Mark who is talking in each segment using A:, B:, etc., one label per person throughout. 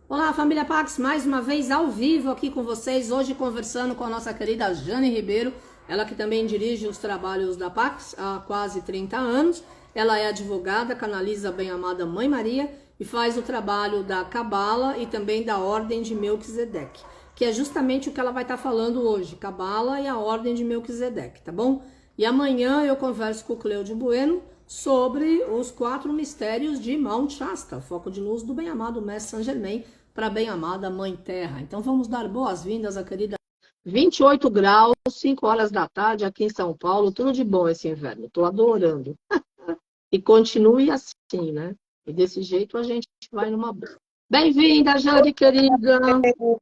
A: Olá, família Pax, mais uma vez ao vivo aqui com vocês, hoje conversando com a nossa querida Jane Ribeiro, ela que também dirige os trabalhos da Pax há quase 30 anos. Ela é advogada, canaliza a bem-amada Mãe Maria e faz o trabalho da Cabala e também da Ordem de Melquisedeque, que é justamente o que ela vai estar falando hoje, Cabala e a Ordem de Melquisedeque, tá bom? E amanhã eu converso com o Cleudio Bueno sobre os 4 mistérios de Mount Shasta, foco de luz do bem-amado Mestre Saint-Germain, para a bem-amada Mãe Terra. Então vamos dar boas-vindas à querida 28 graus, 5 horas da tarde aqui em São Paulo. Tudo de bom esse inverno, estou adorando. E continue assim, né? E desse jeito a gente vai numa boa. Bem-vinda, Jane, querida.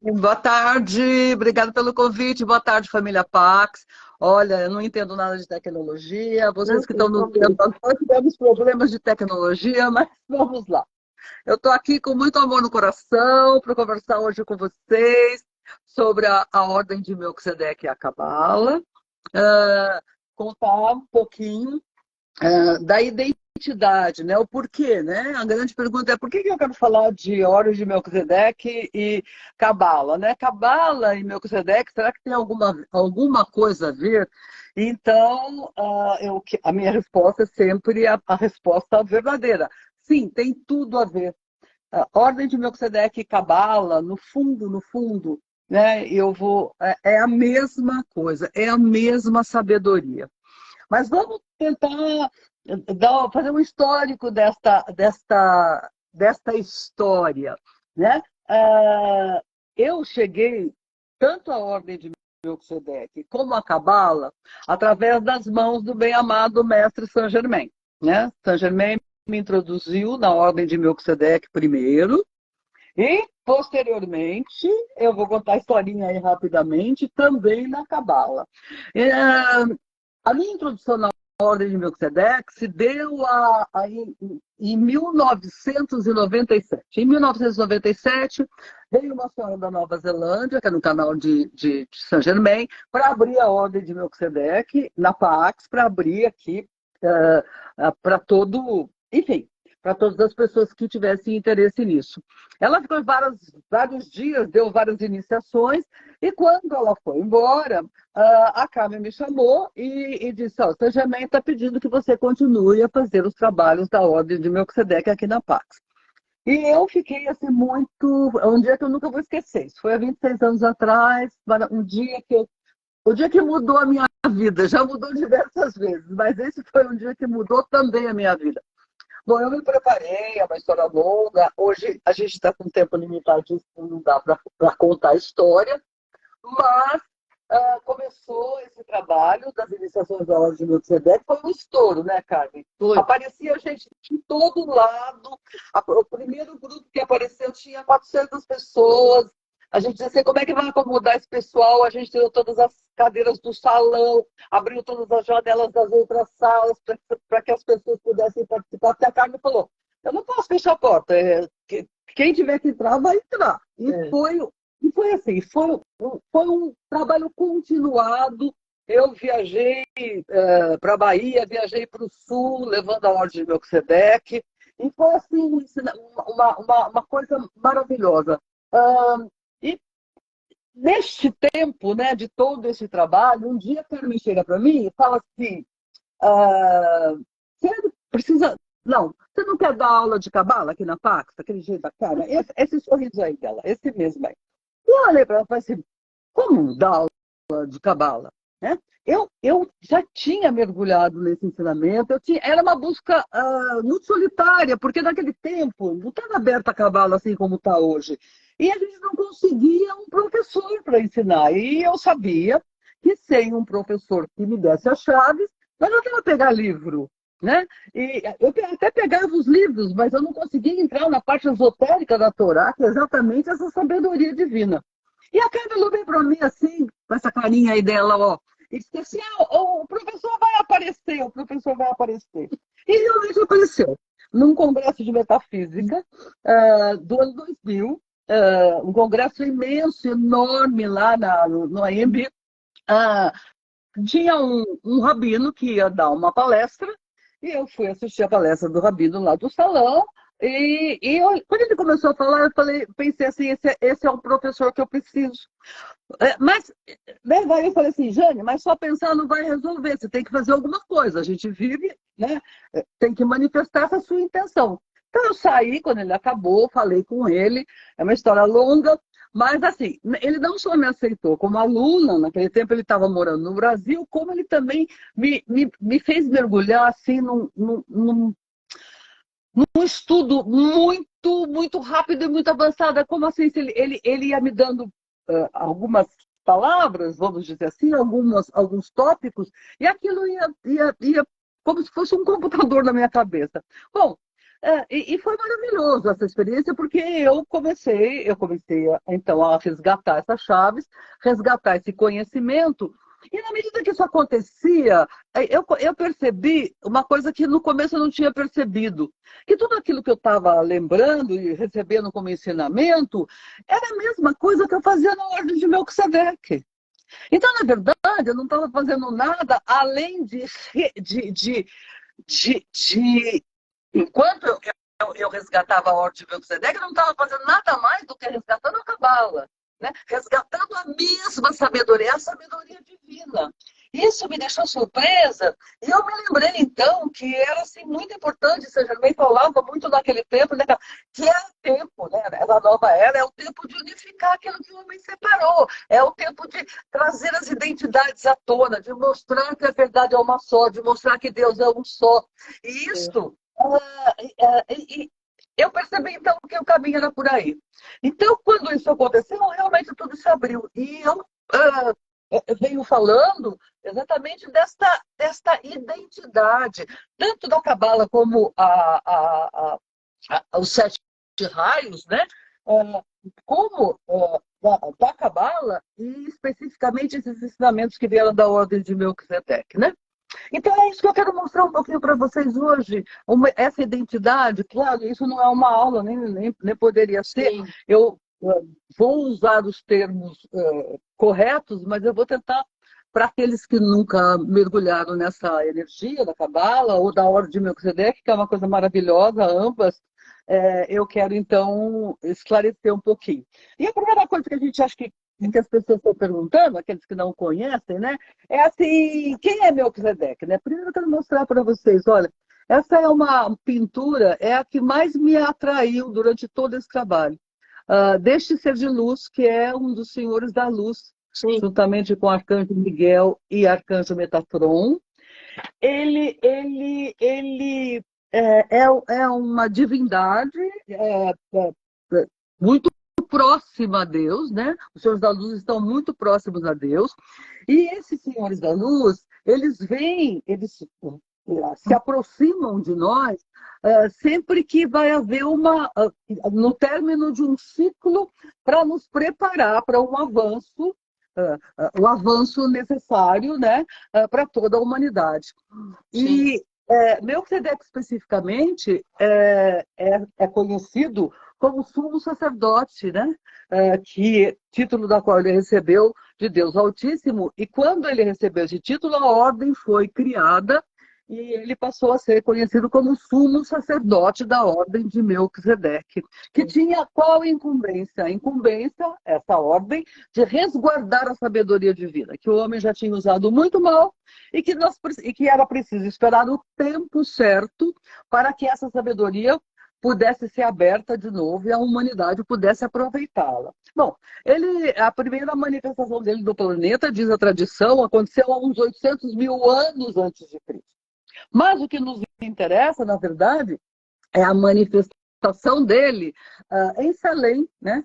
B: Boa tarde, obrigado pelo convite. Boa tarde, família Pax. Olha, eu não entendo nada de tecnologia. Vocês
A: Não
B: que
A: tem
B: estão nos
A: problema.
B: vendo, nós tivemos problemas de tecnologia, mas vamos lá. Eu estou aqui com muito amor no coração para conversar hoje com vocês sobre a Ordem de Melquisedeque e a Cabala. Contar um pouquinho da identidade, né? O porquê, né? A grande pergunta é por que eu quero falar de Ordem de Melquisedeque e Cabala, né? Cabala e Melquisedeque, será que tem alguma coisa a ver? Então, a minha resposta é sempre a resposta verdadeira. Sim, tem tudo a ver. A Ordem de Melquisedeque e Cabala, no fundo, né? É a mesma coisa, é a mesma sabedoria. Mas vamos tentar fazer um histórico desta história, né? Eu cheguei tanto à Ordem de Melquisedeque como a Cabala através das mãos do bem-amado Mestre Saint-Germain, né? Saint-Germain me introduziu na Ordem de Melquisedeque primeiro e, posteriormente, eu vou contar a historinha aí rapidamente, também na Cabala. A minha introdução na Ordem de Melquisedeque se deu em 1997. Em 1997, veio uma senhora da Nova Zelândia, que é no canal de Saint-Germain, para abrir a Ordem de Melquisedeque na Pax, para abrir aqui para todo, enfim, para todas as pessoas que tivessem interesse nisso. Ela ficou vários dias, deu várias iniciações, e quando ela foi embora, a Carmen me chamou e disse: o Saint-Germain está pedindo que você continue a fazer os trabalhos da Ordem de Melquisedeque aqui na Pax. E eu fiquei assim muito. Um dia que eu nunca vou esquecer. Isso foi há 26 anos atrás, o dia que mudou a minha vida. Já mudou diversas vezes, mas esse foi um dia que mudou também a minha vida. Bom, eu me preparei, é uma história longa. Hoje a gente está com tempo limitadíssimo, não dá para contar a história, mas começou esse trabalho das iniciações da Ordem de Melquisedeque, foi um estouro, né, Carmen?
A: Foi.
B: Aparecia gente de todo lado. O primeiro grupo que apareceu tinha 400 pessoas. A gente disse assim, como é que vai acomodar esse pessoal? A gente tirou todas as cadeiras do salão, abriu todas as janelas das outras salas para que as pessoas pudessem participar. Até a Carmen falou, eu não posso fechar a porta. Quem tiver que entrar, vai entrar. E foi assim, foi um trabalho continuado. Eu viajei para a Bahia, viajei para o Sul, levando a Ordem de Melquisedeque, e foi assim, uma coisa maravilhosa. E neste tempo, né, de todo esse trabalho, um dia a Carmen chega para mim e fala assim, você precisa... Não, você não quer dar aula de cabala aqui na Pax, daquele jeito da cara? Esse sorriso aí dela, esse mesmo aí. E eu olhei para ela e falei assim, como dar aula de cabala? Né? Eu já tinha mergulhado nesse ensinamento, era uma busca muito solitária, porque naquele tempo não estava aberta a cabala assim como está hoje. E a gente não conseguia um professor para ensinar. E eu sabia que sem um professor que me desse as chaves, não adiantava pegar livro. Né? E eu até pegava os livros, mas eu não conseguia entrar na parte esotérica da Torá, que é exatamente essa sabedoria divina. E a Cândida veio para mim assim, com essa carinha aí dela, ó, e disse assim, o professor vai aparecer, o professor vai aparecer. E realmente apareceu. Num congresso de metafísica do ano 2000, um congresso imenso, enorme lá no AMB, tinha um rabino que ia dar uma palestra, e eu fui assistir a palestra do rabino lá do salão, Quando ele começou a falar, pensei assim, esse é um professor que eu preciso. Mas, né, daí eu falei assim, Jane, mas só pensar não vai resolver, você tem que fazer alguma coisa. A gente vive, né? Tem que manifestar essa sua intenção. Então eu saí, quando ele acabou, falei com ele, é uma história longa, mas assim, ele não só me aceitou como aluna, naquele tempo ele estava morando no Brasil, como ele também me fez mergulhar assim num estudo muito rápido e muito avançado. Como assim? Se ele ia me dando algumas palavras, vamos dizer assim, alguns tópicos, e aquilo ia como se fosse um computador na minha cabeça. Bom, e foi maravilhoso essa experiência, porque então a resgatar essas chaves, resgatar esse conhecimento, e na medida que isso acontecia, eu percebi uma coisa que no começo eu não tinha percebido, que tudo aquilo que eu estava lembrando e recebendo como ensinamento era a mesma coisa que eu fazia na Ordem de Melquisedeque. Então, na verdade, eu não estava fazendo nada além de enquanto eu resgatava a Ordem de Melquisedeque, eu não estava fazendo nada mais do que resgatando a Cabala, né? Resgatando a mesma sabedoria, a sabedoria divina. Isso me deixou surpresa, e eu me lembrei, então, que era assim, muito importante, Saint Germain falava muito naquele tempo, né, que é o tempo, né, da nova era, é o tempo de unificar aquilo que o homem separou, é o tempo de trazer as identidades à tona, de mostrar que a verdade é uma só, de mostrar que Deus é um só. E isto, eu percebi, então, que o caminho era por aí. Então, quando isso aconteceu, realmente tudo se abriu. E eu venho falando exatamente desta identidade, tanto da Cabala como os sete raios, né? Como da Cabala e especificamente esses ensinamentos que vieram da Ordem de Melquisedeque, né? Então é isso que eu quero mostrar um pouquinho para vocês hoje. Essa identidade, claro, isso não é uma aula, nem poderia ser.
A: Sim.
B: Eu vou usar os termos corretos, mas eu vou tentar, para aqueles que nunca mergulharam nessa energia da Cabala ou da Ordem de Melquisedeque, que é uma coisa maravilhosa, ambas, eu quero então esclarecer um pouquinho. E a primeira coisa que a gente acha que as pessoas estão perguntando, aqueles que não conhecem, né? É assim, quem é Melquisedeque, né? Primeiro eu quero mostrar para vocês, olha, essa é uma pintura, é a que mais me atraiu durante todo esse trabalho. Deste ser de luz, que é um dos senhores da luz,
A: Sim.
B: juntamente com Arcanjo Miguel e Arcanjo Metatron. Ele é uma divindade muito próxima a Deus, né? Os senhores da luz estão muito próximos a Deus. E esses senhores da luz, eles se aproximam de nós sempre que vai haver no término de um ciclo para nos preparar para um avanço, o avanço necessário, né, para toda a humanidade.
A: Sim.
B: E Melquisedeque especificamente é conhecido como sumo sacerdote, né? Título da qual ele recebeu de Deus Altíssimo, e quando ele recebeu esse título, a ordem foi criada e ele passou a ser conhecido como sumo sacerdote da ordem de Melquisedeque, que tinha qual incumbência? A incumbência, essa ordem, de resguardar a sabedoria divina, que o homem já tinha usado muito mal e que era preciso esperar o tempo certo para que essa sabedoria pudesse ser aberta de novo e a humanidade pudesse aproveitá-la. Bom, a primeira manifestação dele do planeta, diz a tradição, aconteceu há uns 800 mil anos antes de Cristo. Mas o que nos interessa, na verdade, é a manifestação dele em Salem, né?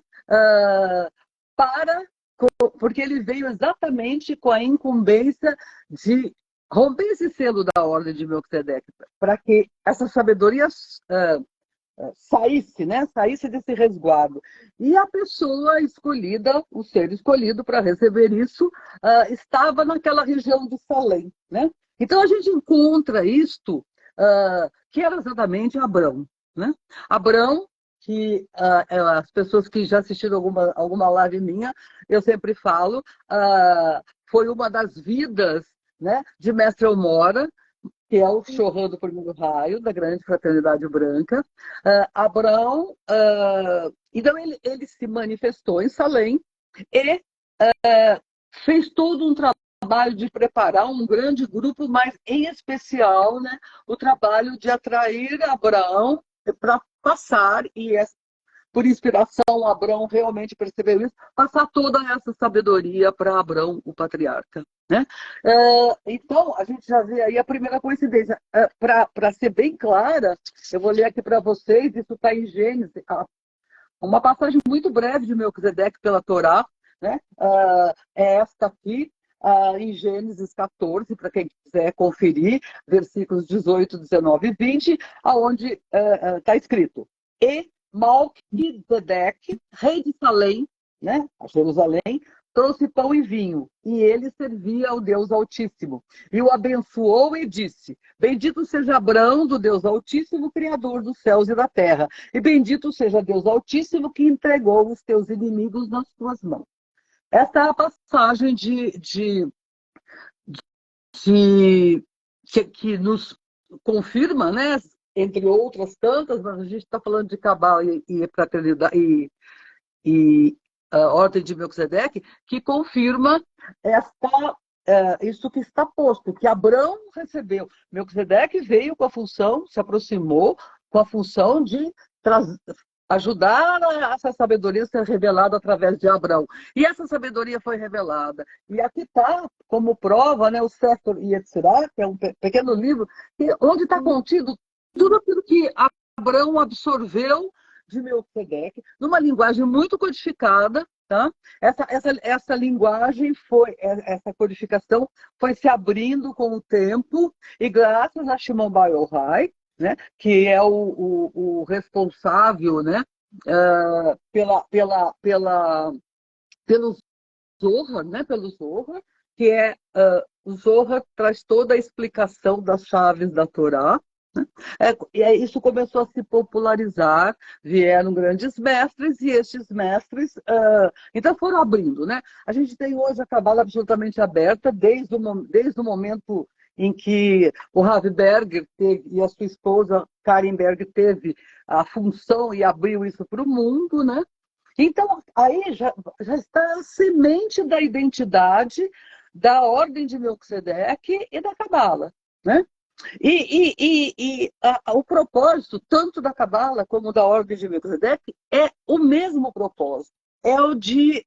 B: Porque ele veio exatamente com a incumbência de romper esse selo da ordem de Melquisedeque, para que essa sabedoria saísse, né? Saísse desse resguardo. E a pessoa escolhida, o ser escolhido para receber isso, estava naquela região de Salem, né? Então a gente encontra isto, que era exatamente Abrão, né? Abrão, que as pessoas que já assistiram alguma live minha, eu sempre falo, foi uma das vidas, né, de Mestre Elmora, que é o showrunner do primeiro raio, da grande fraternidade branca. Abraão, então ele se manifestou em Salem e fez todo um trabalho de preparar um grande grupo, mas em especial, né, o trabalho de atrair Abraão para passar, por inspiração, Abraão realmente percebeu isso, passar toda essa sabedoria para Abraão, o patriarca. Né? Então, a gente já vê aí a primeira coincidência. Para ser bem clara, eu vou ler aqui para vocês, isso está em Gênesis, uma passagem muito breve de Melquisedeque pela Torá, né? É esta aqui, em Gênesis 14, para quem quiser conferir, versículos 18, 19 e 20, onde está escrito: E Malquisedeque, rei de Salém, né, a Jerusalém, trouxe pão e vinho, e ele servia ao Deus Altíssimo. E o abençoou e disse: Bendito seja Abraão do Deus Altíssimo, Criador dos céus e da terra. E bendito seja Deus Altíssimo, que entregou os teus inimigos nas tuas mãos. Esta é a passagem que nos confirma, né, entre outras tantas, mas a gente está falando de Cabal e fraternidade e a ordem de Melquisedeque, que confirma isso que está posto, que Abraão recebeu. Melquisedeque veio com a função, se aproximou com a função de ajudar essa sabedoria a ser revelada através de Abraão. E essa sabedoria foi revelada. E aqui está, como prova, né, o Sefer Yetzirah, que é um pequeno livro, onde está contido tudo aquilo que Abraão absorveu de Melquisedeque, numa linguagem muito codificada. Tá? Essa linguagem essa codificação foi se abrindo com o tempo, e graças a Shimon Bar Yochai, né, que é o responsável, né, pelo Zohar, né, pelo Zohar, que o Zohar traz toda a explicação das chaves da Torá. Isso começou a se popularizar, vieram grandes mestres, e estes mestres então foram abrindo. Né? A gente tem hoje a Cabala absolutamente aberta, desde o momento em que o Rav Berger e a sua esposa Karen Berger teve a função e abriu isso para o mundo. Né? Então, aí já está a semente da identidade da ordem de Melquisedeque e da Cabala. Né? O propósito, tanto da Cabala como da ordem de Melquisedeque, é o mesmo propósito. É o de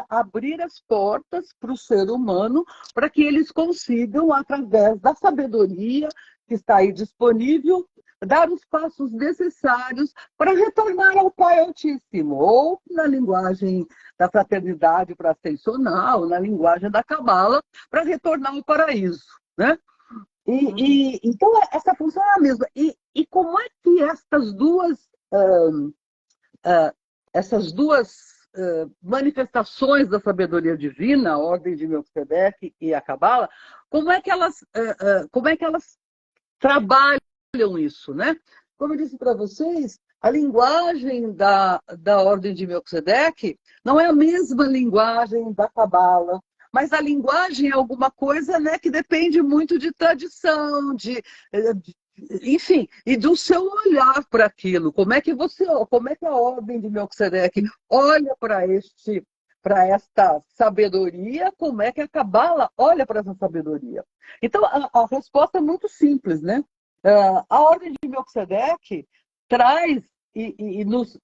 B: abrir as portas para o ser humano, para que eles consigam, através da sabedoria que está aí disponível, dar os passos necessários para retornar ao Pai Altíssimo, ou na linguagem da fraternidade para ascensional, na linguagem da Cabala, para retornar ao paraíso. Né? Então, essa função é a mesma. E como é que essas duas manifestações da sabedoria divina, a ordem de Melquisedeque e a Cabala, como é que elas trabalham isso? Né? Como eu disse para vocês, a linguagem da ordem de Melquisedeque não é a mesma linguagem da Cabala, mas a linguagem é alguma coisa, né, que depende muito de tradição, enfim, e do seu olhar para aquilo. Como é que a ordem de Melquisedeque olha para esta sabedoria? Como é que a Cabala olha para essa sabedoria? Então, a resposta é muito simples, né? A ordem de Melquisedeque traz e nos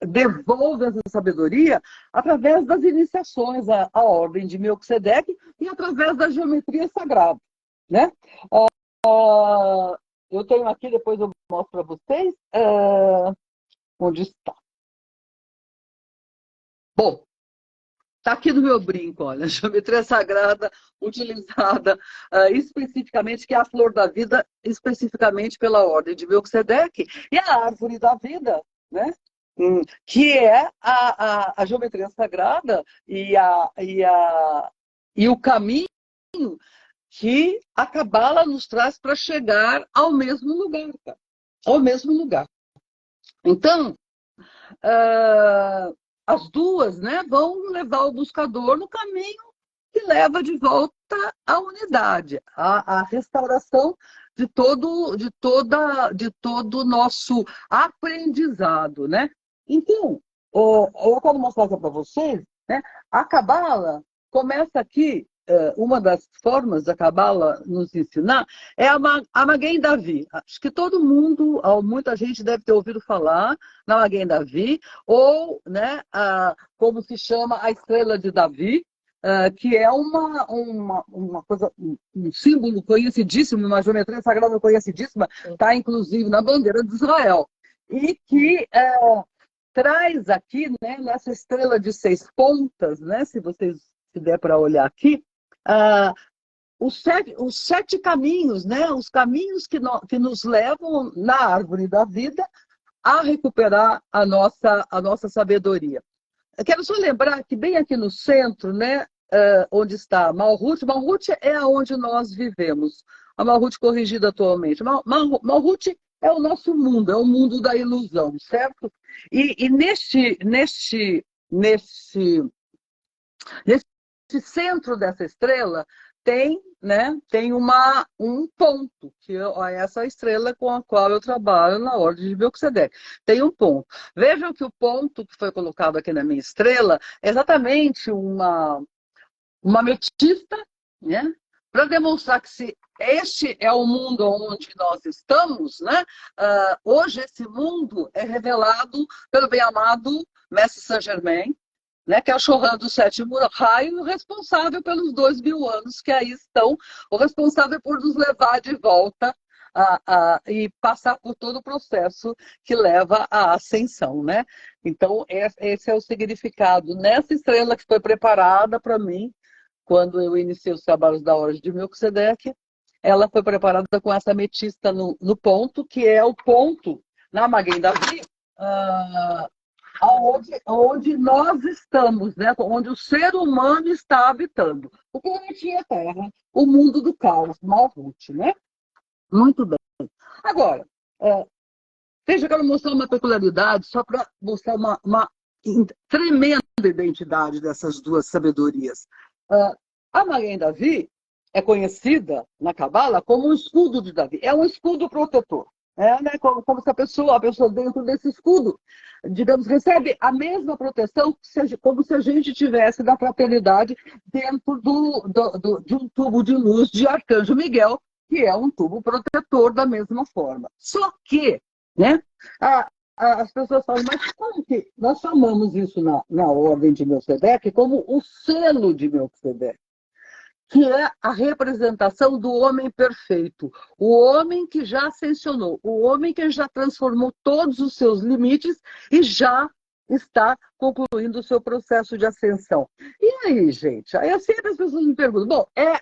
B: devolve essa sabedoria através das iniciações à ordem de Melquisedeque e através da geometria sagrada. Né? Eu tenho aqui, depois eu mostro para vocês, onde está. Bom, está aqui no meu brinco, olha, a geometria sagrada utilizada especificamente, que é a flor da vida, especificamente pela ordem de Melquisedeque, e a árvore da vida, né? Que é a geometria sagrada e o caminho que a Cabala nos traz para chegar ao mesmo lugar. Cara. Ao mesmo lugar. Então, as duas, né, vão levar o buscador no caminho que leva de volta a unidade, a restauração de todo o nosso aprendizado, né? Então, eu quero mostrar aqui para vocês, né? A Cabala começa aqui, uma das formas da Cabala nos ensinar é a Maguen Davi. Acho que todo mundo, muita gente deve ter ouvido falar na Maguen Davi, ou, né, como se chama a Estrela de Davi, que é uma coisa, um símbolo conhecidíssimo, uma geometria sagrada conhecidíssima, está inclusive na bandeira de Israel. E que traz aqui, né, nessa estrela de 6 pontas, né, se der para olhar aqui, os 7 caminhos, né, os caminhos que nos levam na árvore da vida a recuperar a nossa sabedoria. Eu quero só lembrar que bem aqui no centro, né, onde está Malhut, Malhut é onde nós vivemos. A Malhut corrigida atualmente. Malhut é o nosso mundo, é o mundo da ilusão, certo? E neste centro dessa estrela tem, né, tem um ponto, que é essa estrela com a qual eu trabalho na ordem de Melquisedeque. Tem um ponto. Vejam que o ponto que foi colocado aqui na minha estrela é exatamente uma ametista, né, para demonstrar que se este é o mundo onde nós estamos, né, hoje esse mundo é revelado pelo bem-amado Mestre Saint-Germain, né, que é o Chohan do 7º raio, responsável pelos 2.000 anos que aí estão, o responsável por nos levar de volta e passar por todo o processo que leva à ascensão, né? Então, esse é o significado nessa estrela que foi preparada para mim quando eu iniciei os trabalhos da Ordem de Melquisedeque. Ela foi preparada com essa ametista no ponto, que é o ponto na Maguen Davi, onde nós estamos, né? Onde o ser humano está habitando. O planetinha Terra, o mundo do caos, Malhut, né? Muito bem. Agora, veja, eu quero mostrar uma peculiaridade, só para mostrar uma tremenda identidade dessas duas sabedorias. A Maguen Davi é conhecida na Cabala como um escudo de Davi. É um escudo protetor. Né? Como se a pessoa dentro desse escudo, digamos, recebe a mesma proteção, como se a gente tivesse da fraternidade dentro de um tubo de luz de Arcanjo Miguel, que é um tubo protetor da mesma forma. Só que, né, as pessoas falam, mas como que nós chamamos isso na ordem de Melquisedeque como o selo de Melquisedeque, que é a representação do homem perfeito, o homem que já ascensionou, o homem que já transformou todos os seus limites e já está concluindo o seu processo de ascensão. E aí, gente? Aí sempre as pessoas me perguntam, bom, é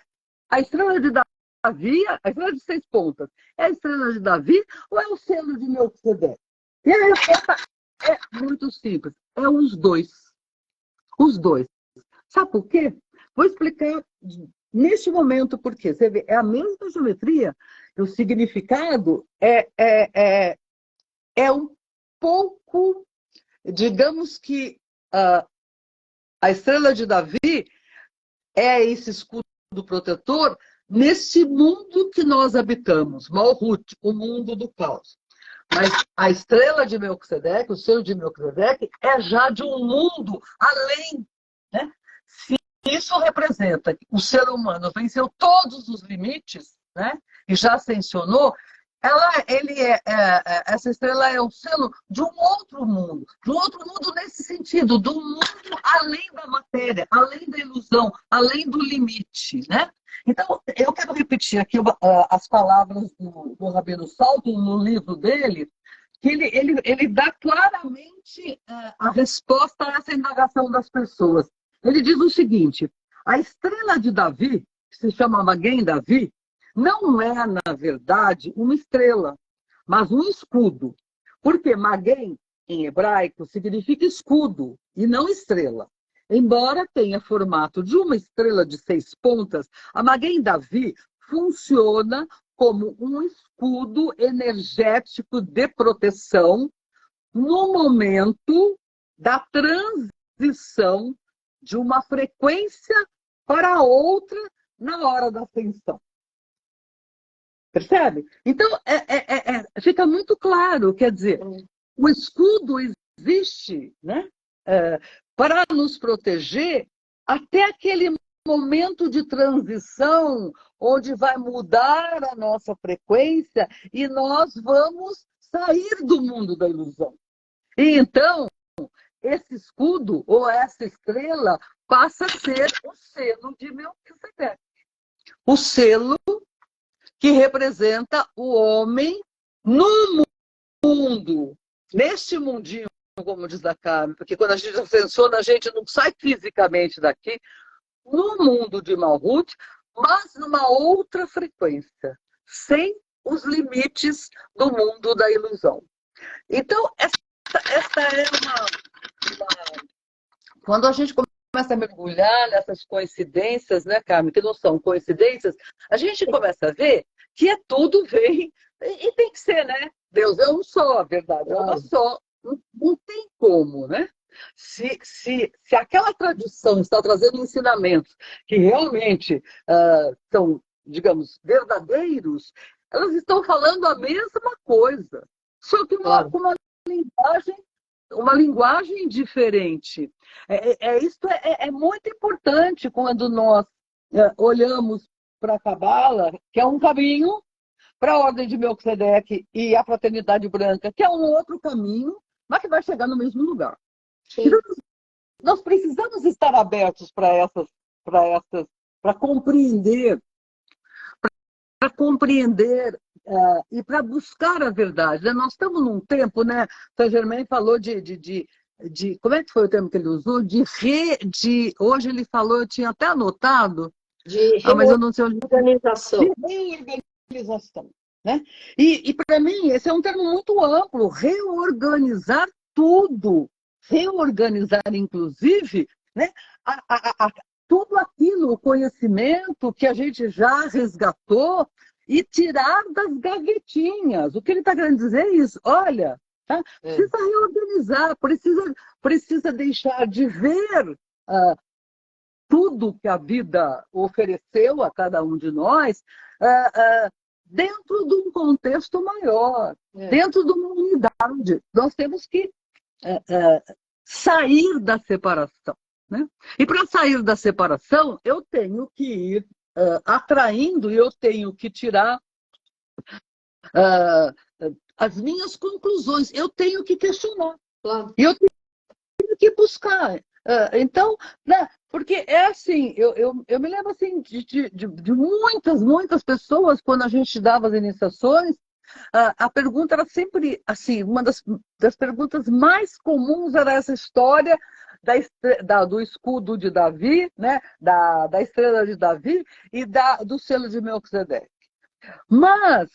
B: a estrela de Davi, a estrela de 6 pontas, é a estrela de Davi ou é o selo de Melquisedeque? E a resposta é muito simples, é os dois. Os dois. Sabe por quê? Vou explicar neste momento por quê. Você vê, é a mesma geometria, o significado é um pouco, digamos que a estrela de Davi é esse escudo protetor nesse mundo que nós habitamos, Malhut, o mundo do caos. Mas a estrela de Melquisedeque, o selo de Melquisedeque, é já de um mundo além, né? Se isso representa que o ser humano venceu todos os limites, né? E já ascensionou, essa estrela é o selo de um outro mundo nesse sentido, do mundo além da matéria, além da ilusão, além do limite, né? Então, eu quero repetir aqui as palavras do Rabino Salto no livro dele, que ele dá claramente a resposta a essa indagação das pessoas. Ele diz o seguinte, a estrela de Davi, que se chama Maguen Davi, não é, na verdade, uma estrela, mas um escudo. Porque Maguen, em hebraico, significa escudo e não estrela. Embora tenha formato de uma estrela de 6 pontas, a Maguen Davi funciona como um escudo energético de proteção no momento da transição de uma frequência para a outra na hora da ascensão. Percebe? Então, fica muito claro, quer dizer, o escudo existe, né, para nos proteger até aquele momento de transição, onde vai mudar a nossa frequência e nós vamos sair do mundo da ilusão. E então, esse escudo ou essa estrela passa a ser o selo de Melquisedeque. O selo que representa o homem no mundo, neste mundinho, como diz a Carmen, porque quando a gente ascensiona, a gente não sai fisicamente daqui, no mundo de Malhut, mas numa outra frequência, sem os limites do mundo da ilusão. Então, esta é quando a gente começa a mergulhar nessas coincidências, né, Carmen, que não são coincidências, a gente começa a ver que tudo vem, e tem que ser, né? Deus é um só, a verdade é uma só. Não tem como, né? Se aquela tradição está trazendo ensinamentos que realmente são, digamos, verdadeiros, elas estão falando a mesma coisa, só que com uma linguagem diferente. Isso é muito importante quando nós olhamos para a Cabala, que é um caminho, para a Ordem de Melquisedeque e a Fraternidade Branca, que é um outro caminho, mas que vai chegar no mesmo lugar. Então, nós precisamos estar abertos para compreender, e para buscar a verdade. Né? Nós estamos num tempo, né? Saint Germain falou de como é que foi o termo que ele usou? Hoje ele falou, eu tinha até anotado, mas eu não sei onde.
A: Reorganização.
B: De reorganização. Né? E para mim, esse é um termo muito amplo, reorganizar tudo, reorganizar, inclusive, né, tudo aquilo, o conhecimento que a gente já resgatou e tirar das gavetinhas. O que ele está querendo dizer é isso. Olha, tá? Precisa reorganizar, precisa deixar de ver tudo que a vida ofereceu a cada um de nós dentro de um contexto maior, dentro de uma unidade. Nós temos que sair da separação. Né? E para sair da separação, eu tenho que ir atraindo e eu tenho que tirar as minhas conclusões. Eu tenho que questionar.
A: Claro.
B: E eu tenho que buscar. Então, né, porque é assim, eu me lembro assim, de muitas pessoas, quando a gente dava as iniciações, a pergunta era sempre assim, uma das perguntas mais comuns era essa história do escudo de Davi, né, da estrela de Davi e do selo de Melquisedeque. Mas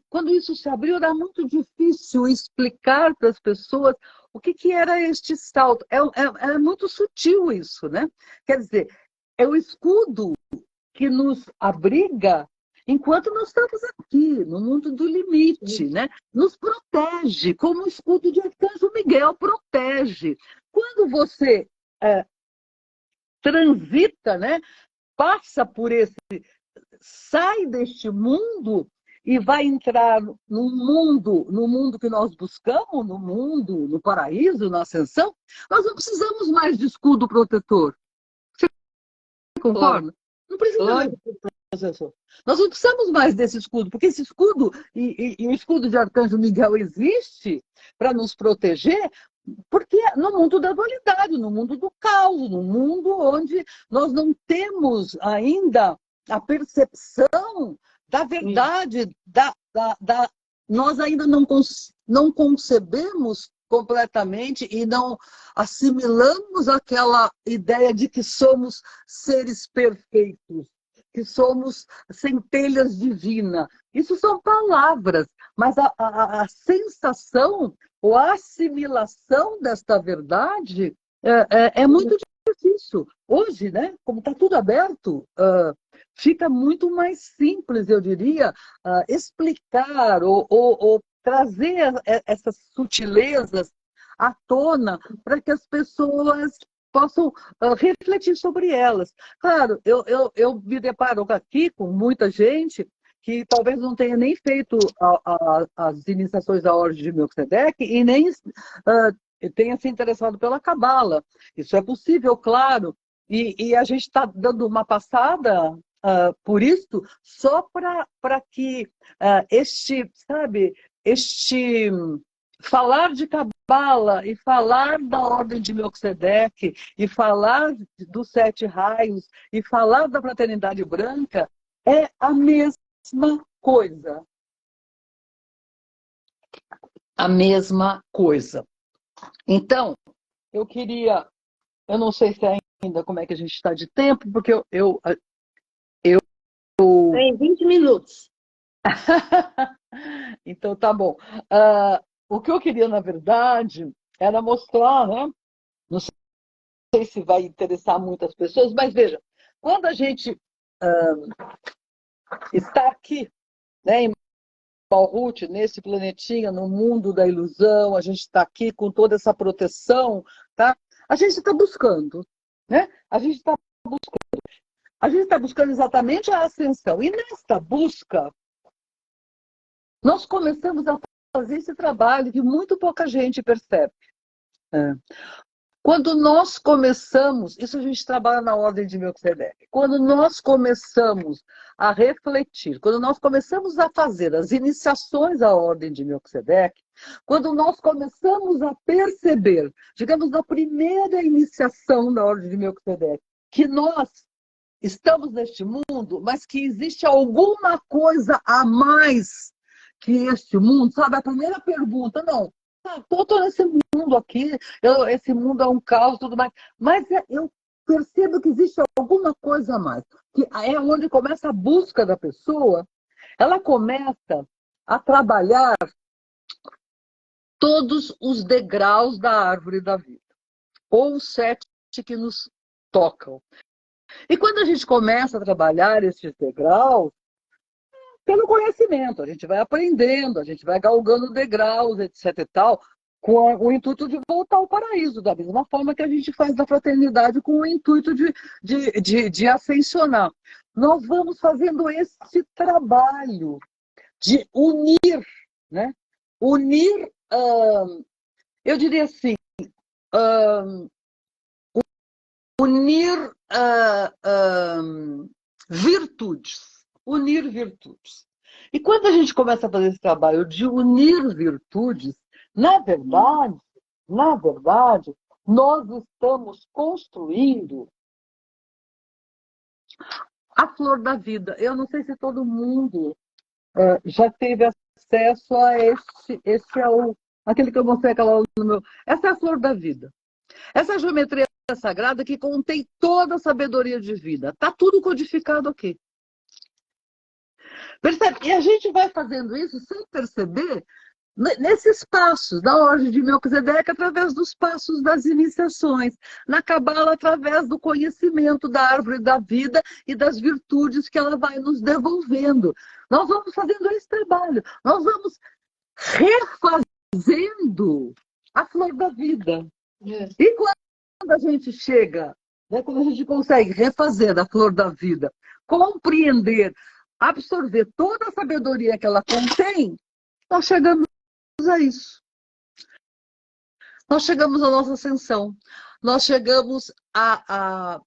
B: quando isso se abriu, era muito difícil explicar para as pessoas o que era este salto. É muito sutil isso, né? Quer dizer, é o escudo que nos abriga enquanto nós estamos aqui, no mundo do limite, né? Nos protege, como o escudo de Arcanjo Miguel protege. Quando você transita, né? Passa por sai deste mundo e vai entrar no mundo que nós buscamos, no paraíso, na ascensão, nós não precisamos mais de escudo protetor. Você concorda? Claro. Não precisa mais de escudo protetor. Nós não precisamos mais desse escudo, porque esse escudo e o escudo de Arcanjo Miguel existe para nos proteger, porque no mundo da dualidade, no mundo do caos, no mundo onde nós não temos ainda a percepção da verdade, nós ainda não concebemos completamente e não assimilamos aquela ideia de que somos seres perfeitos, que somos centelhas divinas. Isso são palavras, mas a sensação ou a assimilação desta verdade é muito difícil. Hoje, né, como está tudo aberto, fica muito mais simples, eu diria, explicar ou trazer essas sutilezas à tona para que as pessoas possam refletir sobre elas. Claro, eu me deparo aqui com muita gente que talvez não tenha nem feito as iniciações da Ordem de Melquisedeque e nem tenha se interessado pela Cabala. Isso é possível, claro. E a gente está dando uma passada por isso só para que este falar de Cabala e falar da Ordem de Melquisedeque e falar dos 7 raios e falar da Fraternidade Branca é a mesma coisa. A mesma coisa. Então, eu não sei se ainda como é que a gente está de tempo, porque
A: Tem 20 minutos.
B: Então, tá bom. O que eu queria, na verdade, era mostrar, né? Não sei se vai interessar muitas pessoas, mas veja, quando a gente está aqui, né, em Malhut, nesse planetinha, no mundo da ilusão, a gente está aqui com toda essa proteção, tá? A gente está buscando, né? A gente está buscando exatamente a ascensão. E nesta busca, nós começamos a fazer esse trabalho que muito pouca gente percebe. Quando nós começamos, isso a gente trabalha na Ordem de Melquisedeque, quando nós começamos a refletir, quando nós começamos a fazer as iniciações à Ordem de Melquisedeque, quando nós começamos a perceber, digamos, na primeira iniciação da Ordem de Melquisedeque, que nós estamos neste mundo, mas que existe alguma coisa a mais que este mundo, sabe? A primeira pergunta, não, estou nesse mundo aqui, esse mundo é um caos e tudo mais, mas eu percebo que existe alguma coisa a mais, que é onde começa a busca da pessoa, ela começa a trabalhar todos os degraus da árvore da vida, ou os 7 que nos tocam. E quando a gente começa a trabalhar esses degraus, pelo conhecimento, a gente vai aprendendo, a gente vai galgando degraus, etc e tal, com o intuito de voltar ao paraíso, da mesma forma que a gente faz da fraternidade com o intuito de ascensionar. Nós vamos fazendo esse trabalho de unir, né? Unir, eu diria assim, unir virtudes. Unir virtudes. E quando a gente começa a fazer esse trabalho de unir virtudes, na verdade, nós estamos construindo a flor da vida. Eu não sei se todo mundo já teve acesso a esse é aquele que eu mostrei aquela no meu. Essa é a flor da vida. Essa é a geometria sagrada que contém toda a sabedoria de vida. Está tudo codificado aqui. Percebe? E a gente vai fazendo isso sem perceber nesses passos, na Ordem de Melquisedeque, através dos passos das iniciações, na Cabala, através do conhecimento da árvore da vida e das virtudes que ela vai nos devolvendo. Nós vamos fazendo esse trabalho, nós vamos refazendo a flor da vida. E quando a gente chega, né, quando a gente consegue refazer a flor da vida, compreender, absorver toda a sabedoria que ela contém, nós chegamos a isso. Nós chegamos à nossa ascensão. Nós chegamos a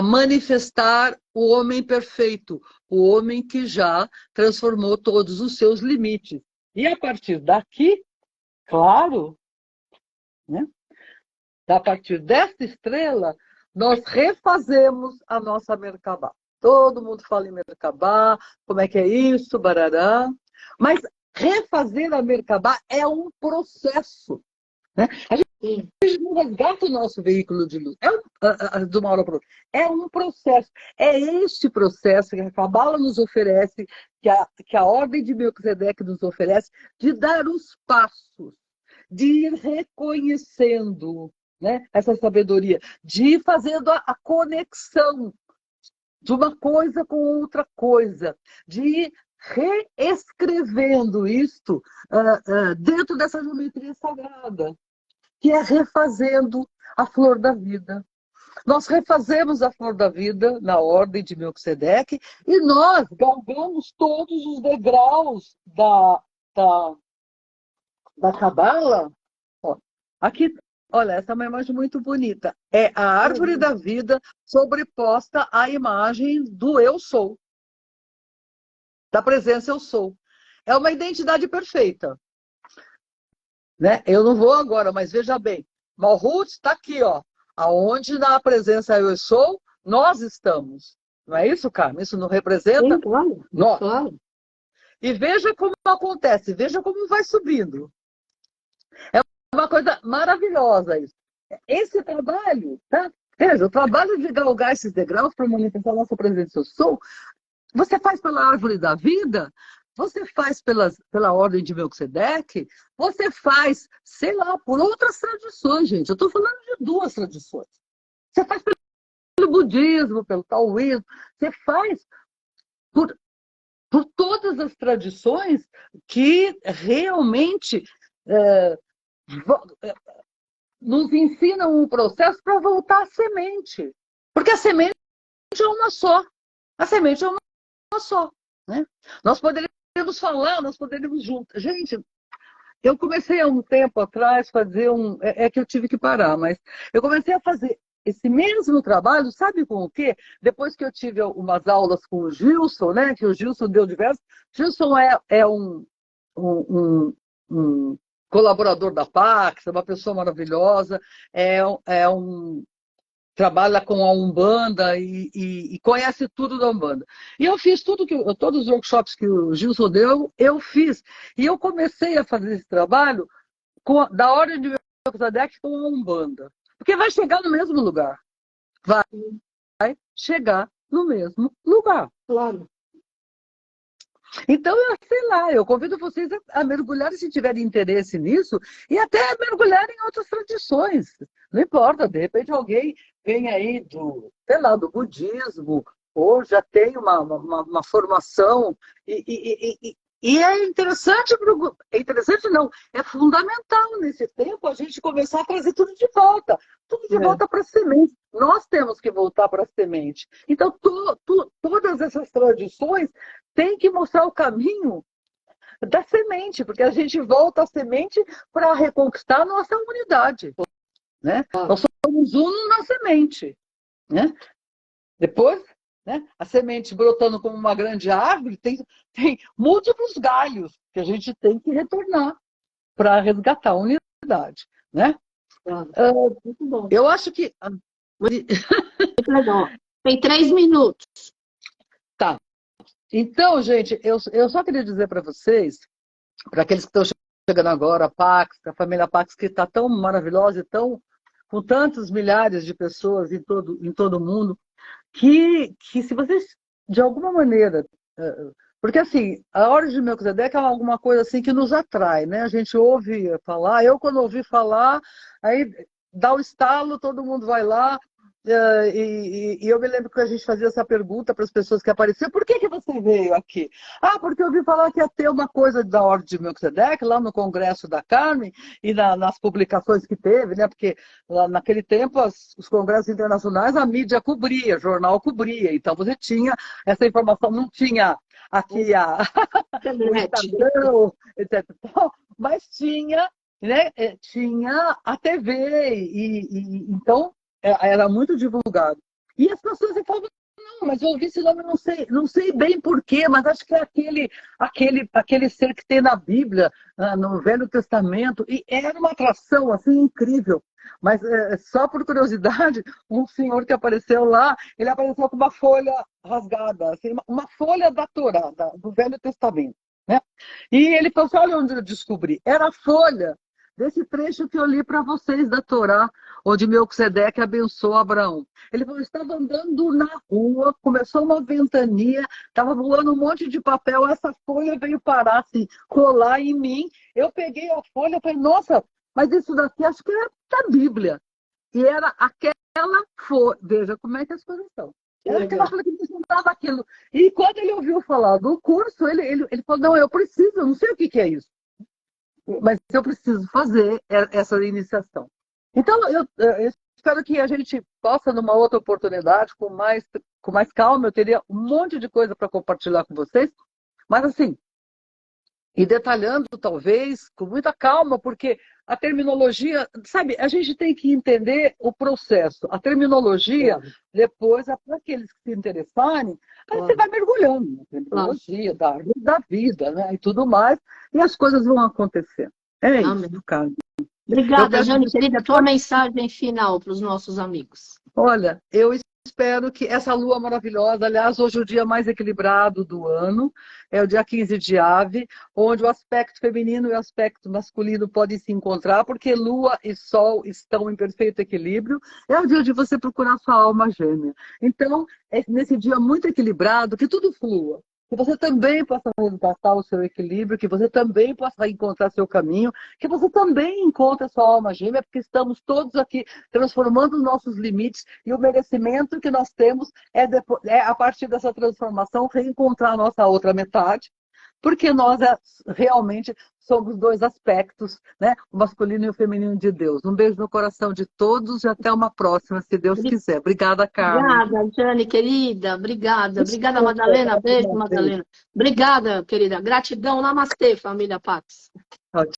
B: manifestar o homem perfeito, o homem que já transformou todos os seus limites. E a partir daqui, claro, né, a partir desta estrela, nós refazemos a nossa Merkabah. Todo mundo fala em Merkabah, como é que é isso, barará. Mas refazer a Merkabah é um processo. Né? A gente não resgata o nosso veículo de luz. De uma hora para outra. É um processo. É este processo que a Cabala nos oferece, que a Ordem de Melquisedeque nos oferece, de dar os passos, de ir reconhecendo, né, essa sabedoria, de ir fazendo a conexão de uma coisa com outra coisa, de ir reescrevendo isto dentro dessa geometria sagrada, que é refazendo a flor da vida. Nós refazemos a flor da vida na ordem de Melquisedeque e nós galgamos todos os degraus da Cabala. Aqui, olha, essa é uma imagem muito bonita. É a árvore da vida sobreposta à imagem do eu sou. Da presença eu sou. É uma identidade perfeita. Né? Eu não vou agora, mas veja bem. Malhut está aqui, ó. Aonde na presença eu sou, nós estamos. Não é isso, Carmen? Isso não representa?
A: Sim, claro.
B: Nós.
A: Claro.
B: E veja como acontece, veja como vai subindo. É uma coisa maravilhosa isso. Esse trabalho, tá? Veja, o trabalho de galgar esses degraus para manifestar a nossa presença eu sou, você faz pela árvore da vida, você faz pela ordem de Melquisedeque, você faz, sei lá, por outras tradições, gente. Eu estou falando de duas tradições. Você faz pelo budismo, pelo taoísmo, você faz por todas as tradições que realmente nos ensinam um processo para voltar à semente. Porque a semente é uma só. A semente é uma só. Né? Nós poderíamos falar, nós poderíamos juntos. Gente, eu comecei há um tempo atrás a fazer É que eu tive que parar, mas eu comecei a fazer esse mesmo trabalho, sabe com o quê? Depois que eu tive umas aulas com o Gilson, né? Que o Gilson deu diversos. Gilson é um colaborador da Pax, é uma pessoa maravilhosa, trabalha com a Umbanda e conhece tudo da Umbanda. E eu fiz todos os workshops que o Gilson deu, eu fiz. E eu comecei a fazer esse trabalho da ordem de Melquisedeque com a Umbanda. Porque vai chegar no mesmo lugar. Vai chegar no mesmo lugar.
A: Claro.
B: Então, sei lá, eu convido vocês a mergulharem, se tiverem interesse nisso, e até mergulharem em outras tradições. Não importa, de repente alguém vem aí sei lá, do budismo, ou já tem uma formação, e é interessante, não, é fundamental nesse tempo a gente começar a trazer tudo de volta para a semente. Nós temos que voltar para a semente. Então, todas essas tradições têm que mostrar o caminho da semente, porque a gente volta à semente para reconquistar a nossa unidade. Né? Nós somos um na semente. Né? Depois, né, a semente brotando como uma grande árvore, tem múltiplos galhos que a gente tem que retornar para resgatar a unidade. Né?
A: Muito bom.
B: Eu acho que...
A: Muito legal. Tem 3 minutos.
B: Tá. Então, gente, eu só queria dizer para vocês, para aqueles que estão chegando agora, a Pax, a família Pax, que está tão maravilhosa e com tantos milhares de pessoas em todo o mundo, que se vocês, de alguma maneira... Porque, assim, a ordem de Melquisedeque é alguma coisa assim que nos atrai, né? A gente ouve falar, eu quando ouvi falar, aí dá o estalo, todo mundo vai lá, e eu me lembro que a gente fazia essa pergunta para as pessoas que apareciam: por que você veio aqui? Ah, porque eu ouvi falar que ia ter uma coisa da ordem de Melquisedeque lá no Congresso da Carmen e nas publicações que teve, né? Porque lá naquele tempo os congressos internacionais a mídia cobria, o jornal cobria, então você tinha essa informação, não tinha aqui o Instagram, etc. Mas tinha, né? Tinha a TV então era muito divulgado. E as pessoas falavam: não, mas eu ouvi esse nome, não sei bem porquê, mas acho que é aquele ser que tem na Bíblia, no Velho Testamento. E era uma atração assim incrível. Mas só por curiosidade, um senhor que apareceu lá, ele apareceu com uma folha rasgada, assim, uma folha da Torá, do Velho Testamento. Né? E ele falou assim: olha onde eu descobri. Era a folha desse trecho que eu li para vocês da Torá, onde Melquisedeque abençoa Abraão. Ele falou: estava andando na rua, começou uma ventania, estava voando um monte de papel, essa folha veio parar, assim, colar em mim. Eu peguei a folha e falei: nossa, mas isso daqui acho que é da Bíblia. E era aquela folha. Veja como é que as coisas são. Era aquela folha que representava aquilo. E quando ele ouviu falar do curso, ele falou: não, eu não sei o que é isso, mas eu preciso fazer essa iniciação. Então, espero que a gente possa, numa outra oportunidade, com mais calma, eu teria um monte de coisa para compartilhar com vocês, mas assim, e detalhando, talvez, com muita calma, porque a terminologia, sabe, a gente tem que entender o processo. A terminologia, depois, para aqueles que se interessarem, aí você vai mergulhando na terminologia da vida, né, e tudo mais, e as coisas vão acontecer. É
A: Amém.
B: isso, cara.
A: Obrigada, Jane, querida. Tua mensagem final para os nossos amigos.
B: Olha, eu espero que essa lua maravilhosa, aliás, hoje é o dia mais equilibrado do ano, é o dia 15 de Ave, onde o aspecto feminino e o aspecto masculino podem se encontrar, porque lua e sol estão em perfeito equilíbrio. É o dia de você procurar sua alma gêmea. Então, é nesse dia muito equilibrado, que tudo flua. Que você também possa resgatar o seu equilíbrio, que você também possa encontrar seu caminho, que você também encontre a sua alma gêmea, porque estamos todos aqui transformando os nossos limites e o merecimento que nós temos é a partir dessa transformação, reencontrar a nossa outra metade, porque nós realmente somos dois aspectos, né? O masculino e o feminino de Deus. Um beijo no coração de todos e até uma próxima, se Deus quiser. Obrigada, Carmen.
A: Obrigada, Jane, querida. Obrigada. Obrigada, Madalena. Beijo, Madalena. Obrigada, querida. Gratidão. Namastê, família Pax.